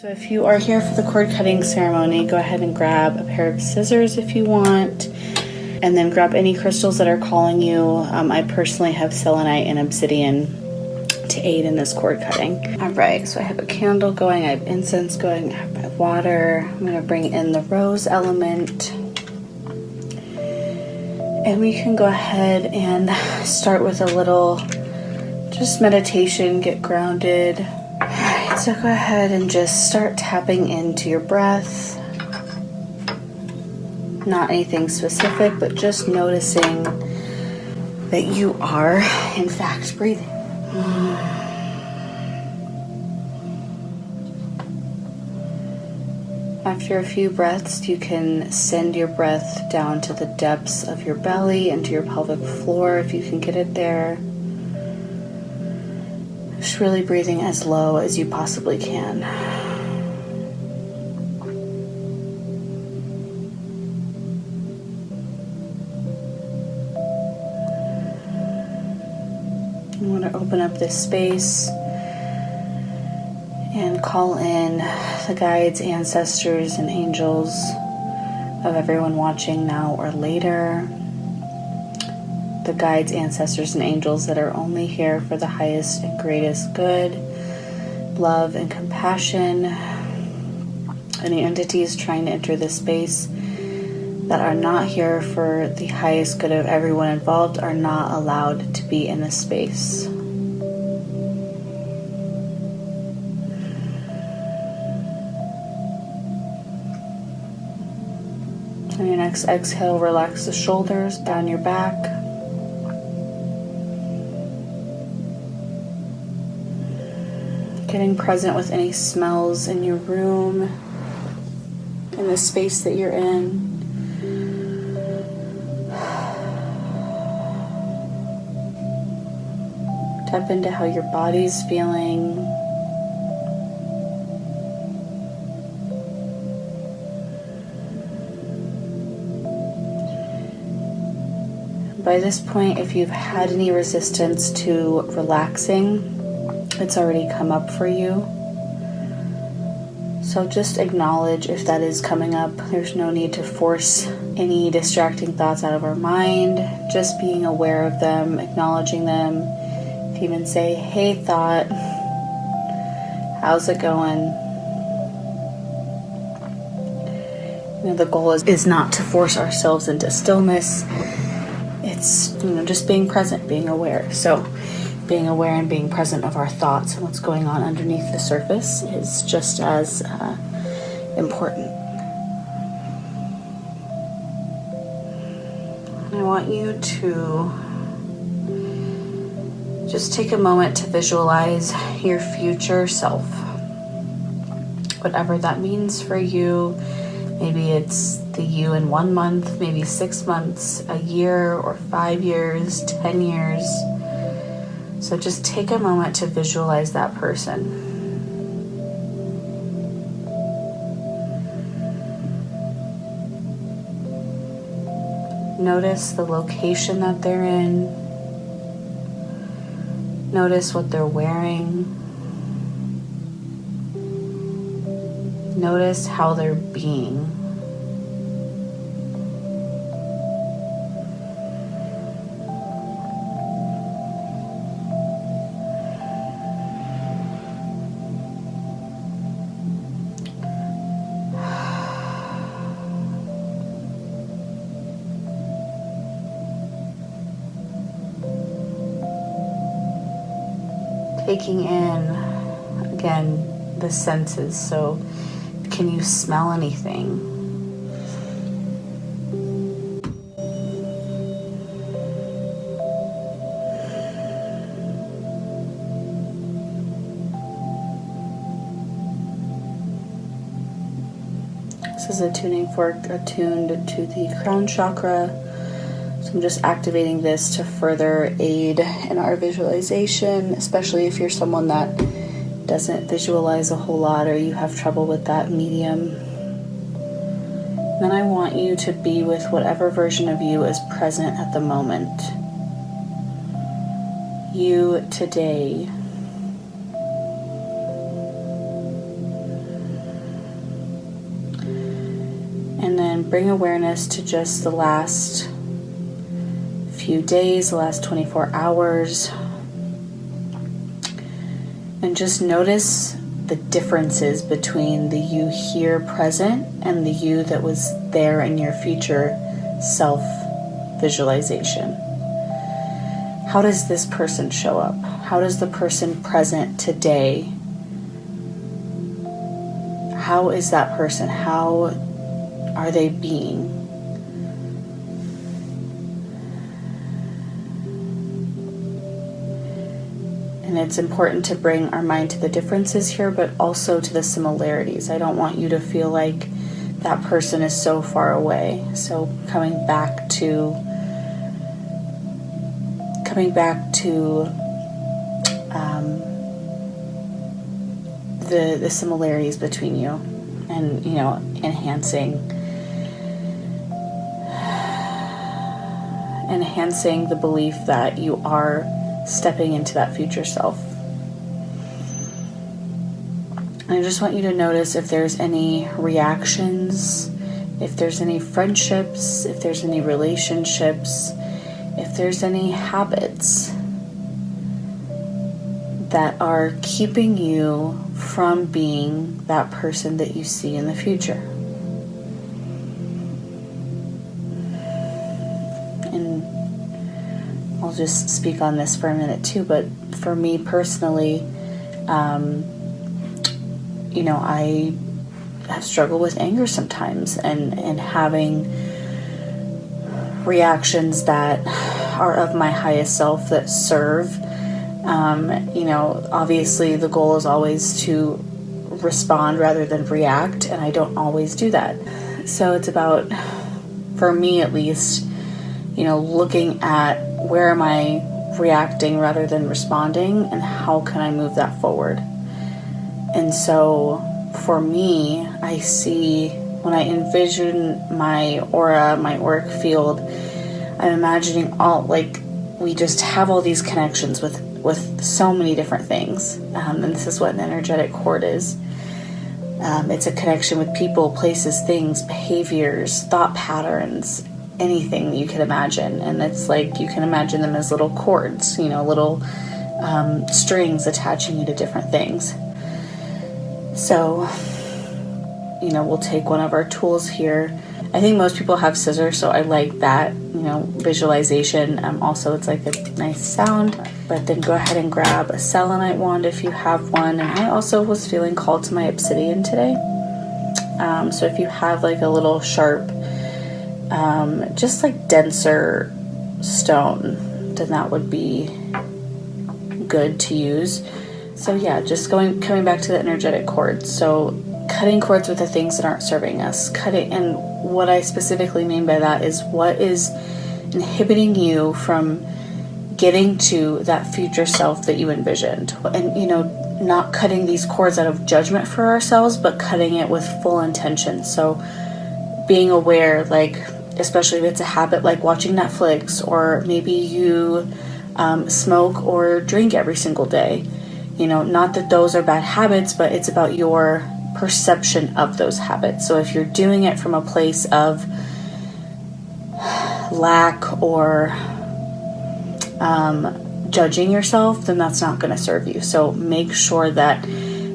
So if you are here for the cord cutting ceremony, go ahead and grab a pair of scissors if you want, and then grab any crystals that are calling you. I personally have selenite and obsidian to aid in this cord cutting. All right, so I have a candle going, I have incense going, I have my water. I'm gonna bring in the rose element. And we can go ahead and start with a little just meditation, get grounded. All right, so go ahead and just start tapping into your breath. Not anything specific, but just noticing that you are, in fact, breathing. After a few breaths, you can send your breath down to the depths of your belly, into your pelvic floor, if you can get it there. Just really breathing as low as you possibly can. You want to open up this space and call in the guides, ancestors, and angels of everyone watching now or later. The guides, ancestors, and angels that are only here for the highest and greatest good, love, and compassion. Any entities trying to enter this space that are not here for the highest good of everyone involved are not allowed to be in this space. On your next exhale, relax the shoulders down your back. Getting present with any smells in your room, in the space that you're in. Tap into how your body's feeling. By this point, if you've had any resistance to relaxing, it's already come up for you. So just acknowledge if that is coming up. There's no need to force any distracting thoughts out of our mind. Just being aware of them, acknowledging them. If you even say, hey thought, how's it going? You know, the goal is not to force ourselves into stillness. It's, just being present, being aware. So being aware and being present of our thoughts and what's going on underneath the surface is just as important. And I want you to just take a moment to visualize your future self. Whatever that means for you. Maybe it's the you in 1 month, maybe 6 months, a year, or 5 years, 10 years. So just take a moment to visualize that person. Notice the location that they're in. Notice what they're wearing. Notice how they're being. Taking in, again, the senses. So can you smell anything? This is a tuning fork attuned to the crown chakra. So I'm just activating this to further aid in our visualization, especially if you're someone that doesn't visualize a whole lot or you have trouble with that medium. Then I want you to be with whatever version of you is present at the moment. You today. And then bring awareness to just the last few days, the last 24 hours. And just notice the differences between the you here present and the you that was there in your future self visualization. How does this person show up? How does the person present today? How is that person? How are they being? And it's important to bring our mind to the differences here, but also to the similarities. I don't want you to feel like that person is so far away. So coming back to the similarities between you, and enhancing the belief that you are stepping into that future self. I just want you to notice if there's any reactions, if there's any friendships, if there's any relationships, if there's any habits that are keeping you from being that person that you see in the future. And I'll just speak on this for a minute too, but for me personally, I have struggled with anger sometimes, and having reactions that are of my highest self that serve. Obviously the goal is always to respond rather than react, and I don't always do that. So it's about, for me at least, looking at where am I reacting rather than responding, and how can I move that forward. And so for me, I see, when I envision my aura, my auric field, I'm imagining we just have all these connections with so many different things. And this is what an energetic cord is. It's a connection with people, places, things, behaviors, thought patterns, anything that you can imagine. And it's like you can imagine them as little cords, little strings attaching you to different things. So, we'll take one of our tools here. I think most people have scissors, so I like that, visualization. Also, it's like a nice sound. But then go ahead and grab a selenite wand if you have one. And I also was feeling called to my obsidian today. So if you have like a little sharp, just like denser stone, then that would be good to use. So yeah, just coming back to the energetic cords. So cutting cords with the things that aren't serving us. And what I specifically mean by that is what is inhibiting you from getting to that future self that you envisioned. And, not cutting these cords out of judgment for ourselves, but cutting it with full intention. So being aware, especially if it's a habit like watching Netflix, or maybe you smoke or drink every single day. Not that those are bad habits, but it's about your perception of those habits. So if you're doing it from a place of lack or judging yourself, then that's not going to serve you. So make sure that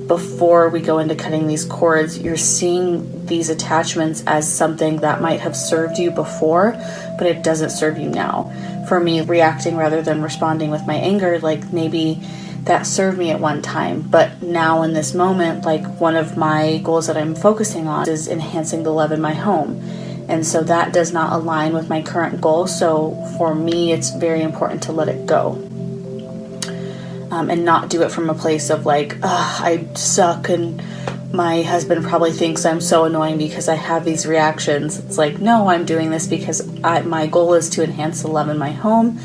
before we go into cutting these cords, you're seeing these attachments as something that might have served you before, but it doesn't serve you now. For me, reacting rather than responding with my anger, maybe that served me at one time, but now in this moment, one of my goals that I'm focusing on is enhancing the love in my home. And so that does not align with my current goal. So for me, it's very important to let it go. And not do it from a place of I suck and my husband probably thinks I'm so annoying because I have these reactions. It's no, I'm doing this because my goal is to enhance the love in my home,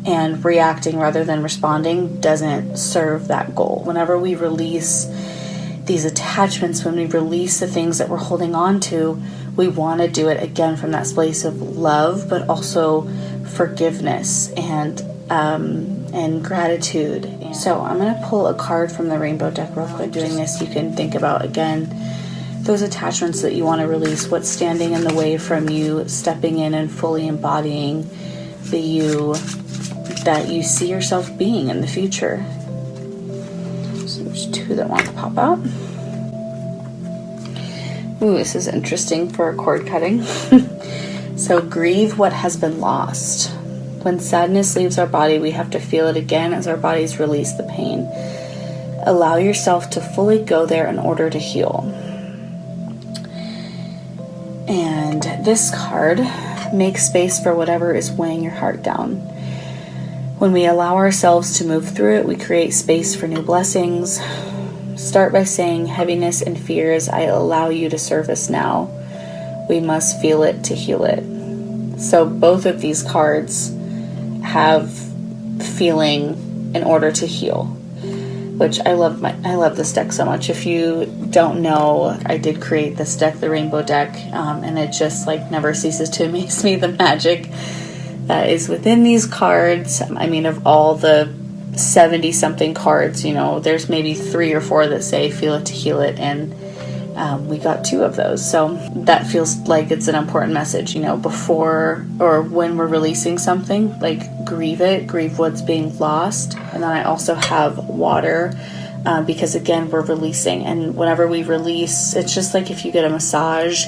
and reacting rather than responding doesn't serve that goal. Whenever we release these attachments, when we release the things that we're holding on to, we want to do it again from that place of love, but also forgiveness and gratitude. So I'm going to pull a card from the rainbow deck real quick. Doing this, you can think about, again, those attachments that you want to release, what's standing in the way from you stepping in and fully embodying the you that you see yourself being in the future. So there's 2 that want to pop out. Ooh, this is interesting for a cord cutting. So grieve what has been lost. When sadness leaves our body, we have to feel it again as our bodies release the pain. Allow yourself to fully go there in order to heal. And this card makes space for whatever is weighing your heart down. When we allow ourselves to move through it, we create space for new blessings. Start by saying, heaviness and fears, I allow you to surface now. We must feel it to heal it. So both of these cards have feeling in order to heal, which I love this deck so much. If you don't know, I did create this deck, the Rainbow deck, and it just like never ceases to amaze me, the magic that is within these cards. I mean, of all the 70 something cards, you know, there's maybe 3 or 4 that say feel it to heal it, and we got 2 of those. So that feels like it's an important message, you know, before or when we're releasing something, like grieve it, grieve what's being lost. And then I also have water, because again, we're releasing, and whenever we release, it's just like if you get a massage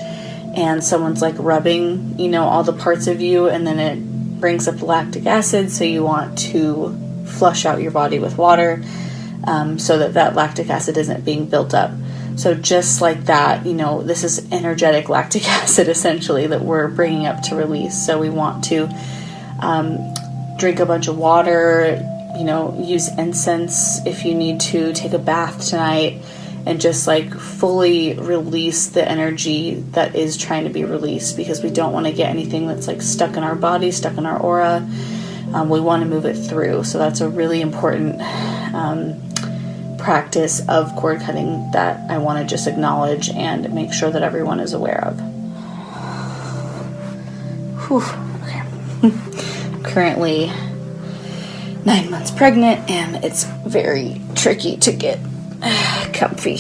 and someone's like rubbing, you know, all the parts of you, and then it brings up lactic acid, so you want to flush out your body with water, so that lactic acid isn't being built up. So just like that, you know, this is energetic lactic acid essentially that we're bringing up to release. So we want to drink a bunch of water, you know, use incense if you need to, take a bath tonight, and just like fully release the energy that is trying to be released, because we don't want to get anything that's like stuck in our body, stuck in our aura. We want to move it through. So that's a really important practice of cord cutting that I want to just acknowledge and make sure that everyone is aware of. Whew. Okay. I'm currently 9 months pregnant, and it's very tricky to get comfy.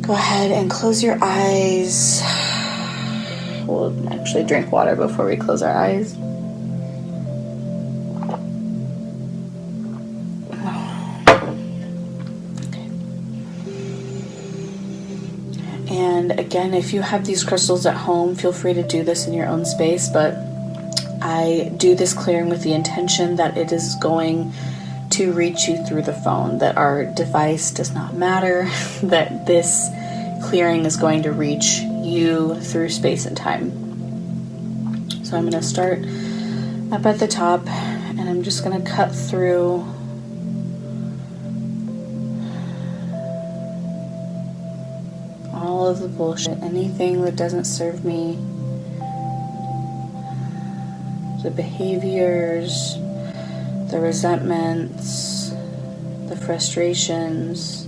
Go ahead and close your eyes. We'll actually drink water before we close our eyes. And again, if you have these crystals at home, feel free to do this in your own space, but I do this clearing with the intention that it is going to reach you through the phone, that our device does not matter, that this clearing is going to reach you through space and time. So I'm going to start up at the top, and I'm just going to cut through all of the bullshit, anything that doesn't serve me, the behaviors, the resentments, the frustrations,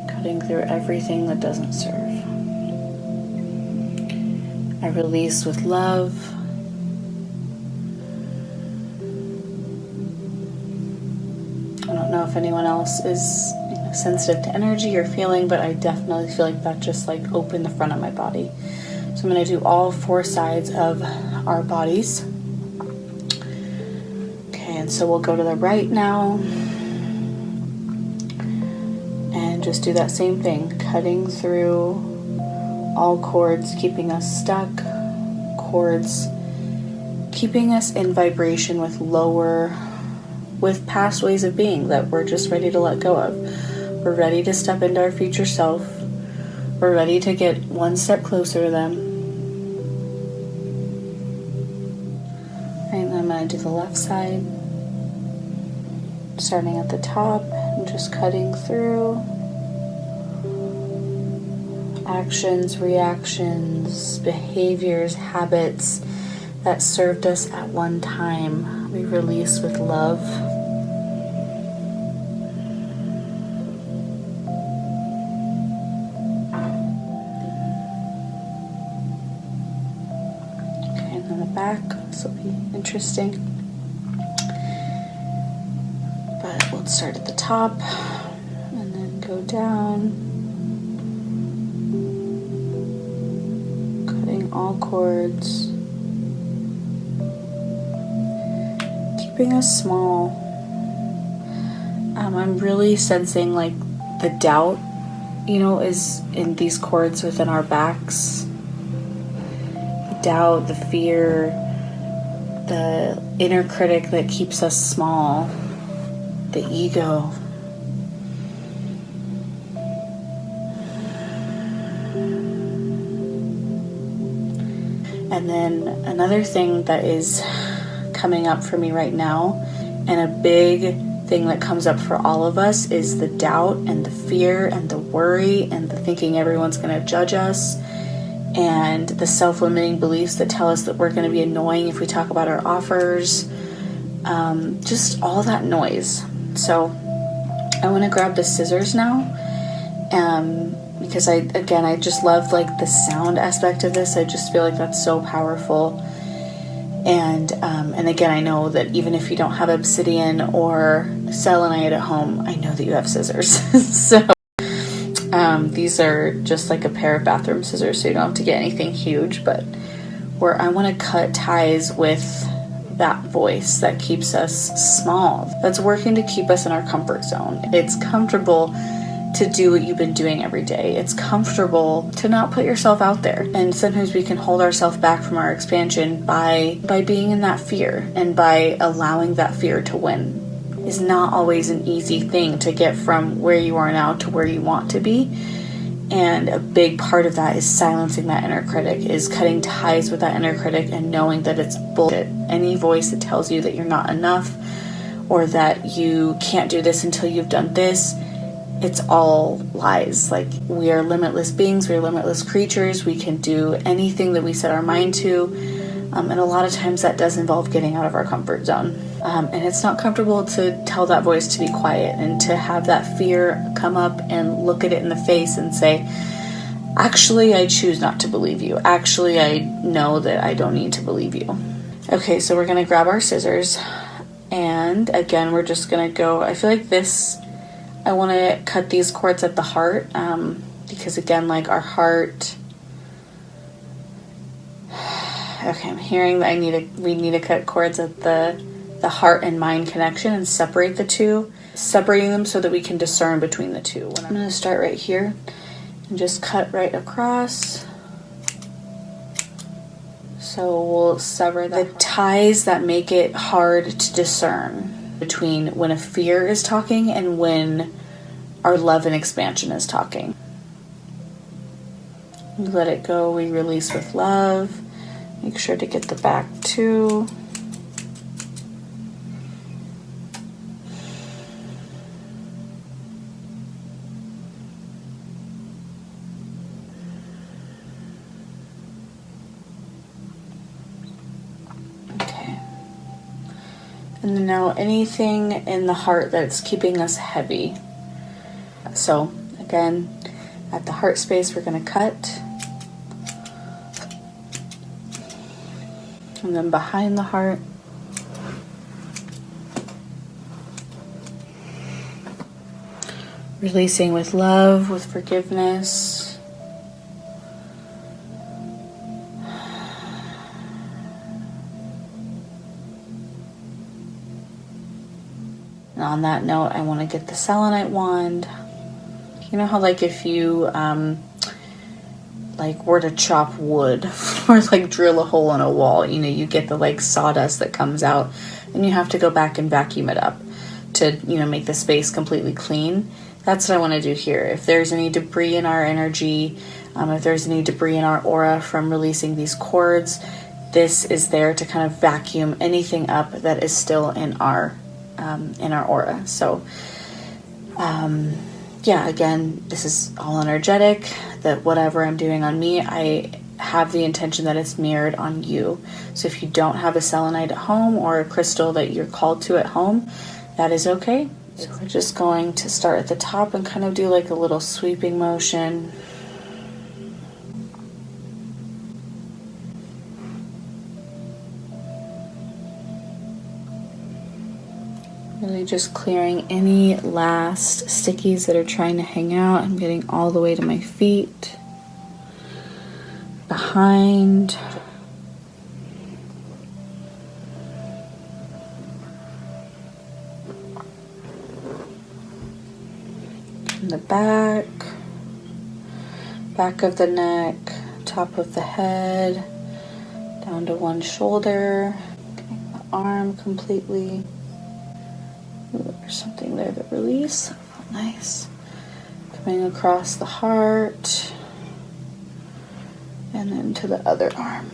cutting through everything that doesn't serve. I release with love. I don't know if anyone else is sensitive to energy or feeling, but I definitely feel like that just like opened the front of my body. So I'm going to do all 4 sides of our bodies. Okay, and so we'll go to the right now and just do that same thing, cutting through all cords keeping us stuck, cords keeping us in vibration with past ways of being that we're just ready to let go of. We're ready to step into our future self. We're ready to get one step closer to them. And I'm going to do the left side, starting at the top and just cutting through actions, reactions, behaviors, habits that served us at one time. We release with love. Back, this will be interesting, but we'll start at the top and then go down, cutting all cords, keeping us small. I'm really sensing like the doubt, you know, is in these cords within our backs. The doubt, the fear, the inner critic that keeps us small, the ego. And then another thing that is coming up for me right now, and a big thing that comes up for all of us, is the doubt and the fear and the worry and the thinking everyone's going to judge us, and the self-limiting beliefs that tell us that we're going to be annoying if we talk about our offers, just all that noise. So I want to grab the scissors now, because I just love like the sound aspect of this. I just feel like that's so powerful. And again, I know that even if you don't have obsidian or selenite at home, I know that you have scissors. So these are just like a pair of bathroom scissors, so you don't have to get anything huge, but where I want to cut ties with that voice that keeps us small, that's working to keep us in our comfort zone. It's comfortable to do what you've been doing every day. It's comfortable to not put yourself out there. And sometimes we can hold ourselves back from our expansion by being in that fear, and by allowing that fear to win. Is not always an easy thing to get from where you are now to where you want to be. And a big part of that is silencing that inner critic, is cutting ties with that inner critic and knowing that it's bullshit. Any voice that tells you that you're not enough, or that you can't do this until you've done this, it's all lies. Like, we are limitless beings, we are limitless creatures, we can do anything that we set our mind to. And a lot of times that does involve getting out of our comfort zone. And it's not comfortable to tell that voice to be quiet, and to have that fear come up and look at it in the face and say, actually, I choose not to believe you. Actually, I know that I don't need to believe you. Okay, so we're going to grab our scissors. And again, we're just going to go, I feel like this, I want to cut these cords at the heart, because again, like our heart, okay, I'm hearing that we need to cut cords at the heart and mind connection, and separate the two, separating them so that we can discern between the two. I'm going to start right here and just cut right across. So we'll sever the ties that make it hard to discern between when a fear is talking and when our love and expansion is talking. We let it go, we release with love. Make sure to get the back too. Okay. And then now anything in the heart that's keeping us heavy. So again, at the heart space, we're going to cut. And then behind the heart, releasing with love, with forgiveness. And on that note, I want to get the selenite wand. You know how like if you like were to chop wood or like drill a hole in a wall, you know, you get the like sawdust that comes out, and you have to go back and vacuum it up to, you know, make the space completely clean. That's what I want to do here. If there's any debris in our energy, if there's any debris in our aura from releasing these cords, this is there to kind of vacuum anything up that is still in our aura. So yeah, again, this is all energetic, that whatever I'm doing on me, I have the intention that it's mirrored on you. So if you don't have a selenite at home or a crystal that you're called to at home, that is okay. So we're just going to start at the top and kind of do like a little sweeping motion. Really just clearing any last stickies that are trying to hang out. I'm getting all the way to my feet, behind, in the back of the neck, top of the head, down to one shoulder, getting the arm completely. Ooh, there's something there to release. Oh, nice. Coming across the heart and then to the other arm.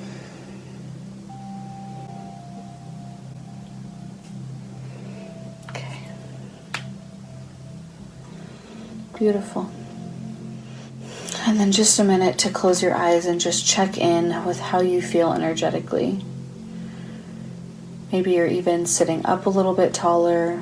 Okay. Beautiful. And then just a minute to close your eyes and just check in with how you feel energetically. Maybe you're even sitting up a little bit taller.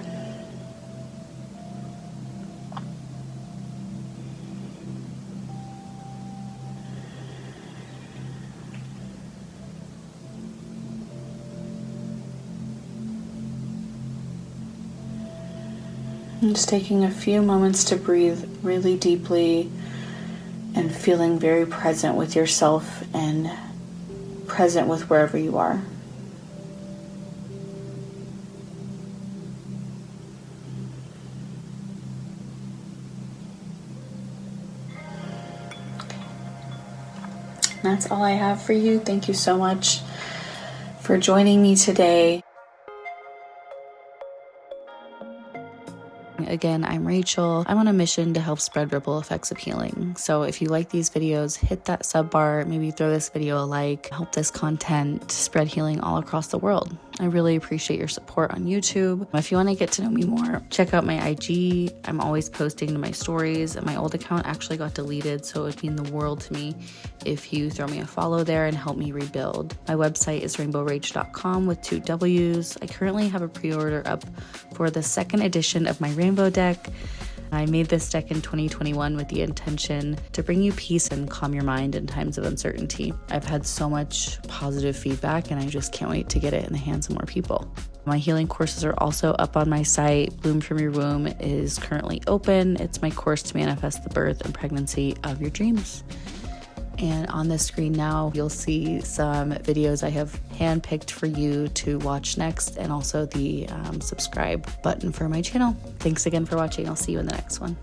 And just taking a few moments to breathe really deeply and feeling very present with yourself and present with wherever you are. That's all I have for you. Thank you so much for joining me today. Again, I'm Rachel. I'm on a mission to help spread ripple effects of healing. So if you like these videos, hit that sub bar, maybe throw this video a like, help this content spread healing all across the world. I really appreciate your support on YouTube. If you want to get to know me more, check out my IG. I'm always posting to my stories. My old account actually got deleted, so it would mean the world to me if you throw me a follow there and help me rebuild. My website is rainbowrach.com with 2 W's. I currently have a pre-order up for the second edition of my Rainbow deck. I made this deck in 2021 with the intention to bring you peace and calm your mind in times of uncertainty. I've had so much positive feedback and I just can't wait to get it in the hands of more people. My healing courses are also up on my site. Bloom from Your Womb is currently open. It's my course to manifest the birth and pregnancy of your dreams. And on the screen now, you'll see some videos I have handpicked for you to watch next, and also the subscribe button for my channel. Thanks again for watching. I'll see you in the next one.